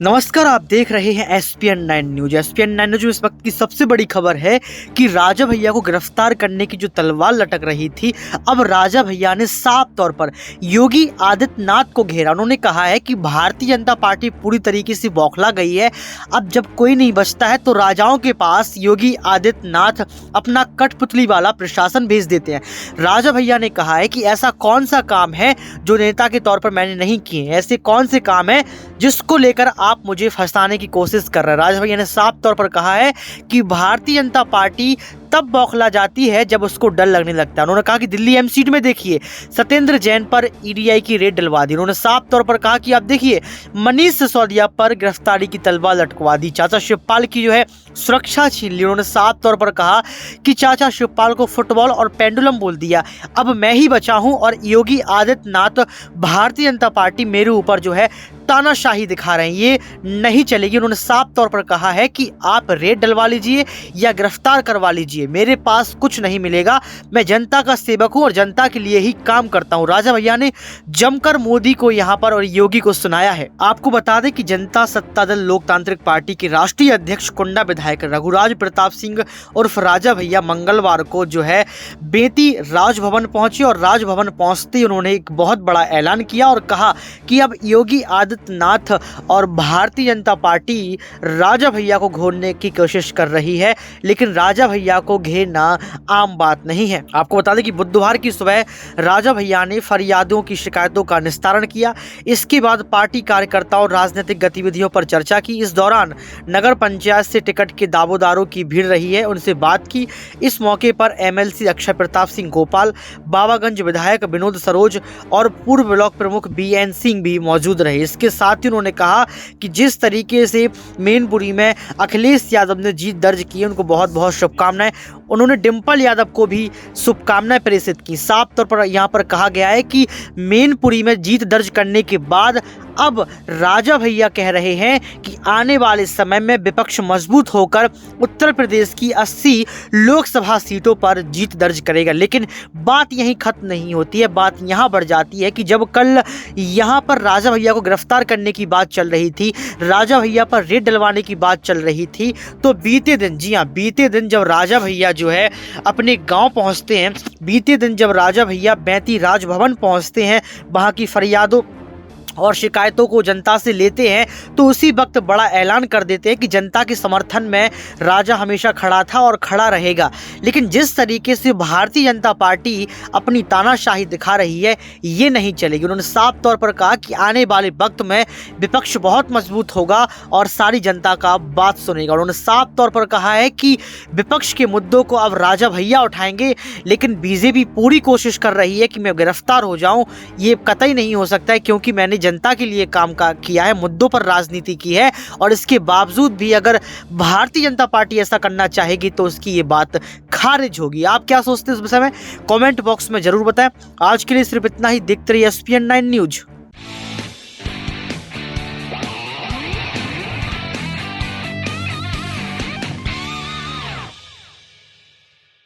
नमस्कार, आप देख रहे हैं SPN9 न्यूज। SPN9 न्यूज में इस वक्त की सबसे बड़ी खबर है कि राजा भैया को गिरफ्तार करने की जो तलवार लटक रही थी, अब राजा भैया ने साफ तौर पर योगी आदित्यनाथ को घेरा। उन्होंने कहा है कि भारतीय जनता पार्टी पूरी तरीके से बौखला गई है। अब जब कोई नहीं बचता है तो राजाओं के पास योगी आदित्यनाथ अपना कठपुतली वाला प्रशासन भेज देते हैं। राजा भैया ने कहा है कि ऐसा कौन सा काम है जो नेता के तौर पर मैंने नहीं किए, ऐसे कौन से काम है जिसको लेकर आप मुझे फंसाने की कोशिश कर रहे हैं। राजा भैया ने साफ तौर पर कहा है कि भारतीय जनता पार्टी तब बौखला जाती है जब उसको डर लगने लगता है। उन्होंने कहा कि दिल्ली एमसीडी में देखिए सत्येंद्र जैन पर ईडीआई की रेड डलवा दी। उन्होंने साफ तौर पर कहा कि आप देखिए मनीष सिसोदिया पर गिरफ्तारी की तलवार लटकवा दी। चाचा शिवपाल की जो है सुरक्षा छीन ली। उन्होंने साफ तौर पर कहा कि चाचा शिवपाल को फुटबॉल और पेंडुलम बोल दिया, अब मैं ही बचा हूं और योगी आदित्यनाथ भारतीय जनता पार्टी मेरे ऊपर जो है तानाशाही दिखा रहे हैं, ये नहीं चलेगी। उन्होंने साफ तौर पर कहा है कि आप रेड डलवा लीजिए या गिरफ्तार करवा लीजिए, मेरे पास कुछ नहीं मिलेगा। मैं जनता का सेवक हूं और जनता के लिए ही काम करता हूं। राजा भैया ने जमकर मोदी को यहां पर और योगी को सुनाया है। आपको बता दें कि जनता सत्ता दल लोकतांत्रिक पार्टी के राष्ट्रीय अध्यक्ष कुंडा विधायक रघुराज प्रताप सिंह उर्फ राजा भैया मंगलवार को जो है बेती राजभवन पहुंचे और राजभवन पहुंचते ही उन्होंने एक बहुत बड़ा ऐलान किया और कहा कि अब योगी आदित्यनाथ और भारतीय जनता पार्टी राजा भैया को घेरने की कोशिश कर रही है, लेकिन राजा भैया को घेरना आम बात नहीं है। आपको बता दें कि बुधवार की सुबह राजा भैया ने फरियादों की शिकायतों का निस्तारण किया। इसके बाद पार्टी कार्यकर्ताओं और राजनीतिक गतिविधियों पर चर्चा की। इस दौरान नगर पंचायत से टिकट के दावेदारों की भीड़ रही है, उनसे बात की। इस मौके पर MLC अक्षय प्रताप सिंह गोपाल, बाबागंज विधायक विनोद सरोज और पूर्व ब्लॉक प्रमुख BN सिंह भी मौजूद रहे। इसके साथ ही उन्होंने कहा कि जिस तरीके से मैनपुरी में अखिलेश यादव ने जीत दर्ज की है, उनको बहुत बहुत शुभकामनाएं। उन्होंने डिंपल यादव को भी शुभकामनाएं प्रेषित की। साफ तौर पर यहाँ पर कहा गया है कि मैनपुरी में जीत दर्ज करने के बाद अब राजा भैया कह रहे हैं कि आने वाले समय में विपक्ष मजबूत होकर उत्तर प्रदेश की 80 लोकसभा सीटों पर जीत दर्ज करेगा। लेकिन बात यहीं खत्म नहीं होती है, बात यहाँ बढ़ जाती है कि जब कल यहाँ पर राजा भैया को गिरफ्तार करने की बात चल रही थी, राजा भैया पर रेड डलवाने की बात चल रही थी, तो बीते दिन, जी हाँ बीते दिन जब राजा भैया जो है अपने गांव पहुंचते हैं, बीते दिन जब राजा भैया बेती राजभवन पहुंचते हैं, वहां की फरियादों और शिकायतों को जनता से लेते हैं, तो उसी वक्त बड़ा ऐलान कर देते हैं कि जनता के समर्थन में राजा हमेशा खड़ा था और खड़ा रहेगा। लेकिन जिस तरीके से भारतीय जनता पार्टी अपनी तानाशाही दिखा रही है, ये नहीं चलेगी। उन्होंने साफ तौर पर कहा कि आने वाले वक्त में विपक्ष बहुत मजबूत होगा और सारी जनता का बात सुनेगा। उन्होंने साफ तौर पर कहा है कि विपक्ष के मुद्दों को अब राजा भैया उठाएंगे, लेकिन बीजेपी पूरी कोशिश कर रही है कि मैं गिरफ्तार हो जाऊं। ये कतई नहीं हो सकता है, क्योंकि मैंने जनता के लिए काम किया है, मुद्दों पर राजनीति की है, और इसके बावजूद भी अगर भारतीय जनता पार्टी ऐसा करना चाहेगी तो उसकी ये बात खारिज होगी। आप क्या सोचते हैं इस विषय में? कमेंट बॉक्स में जरूर बताएं। आज के लिए सिर्फ इतना ही। देखते रहिए SPN9 न्यूज।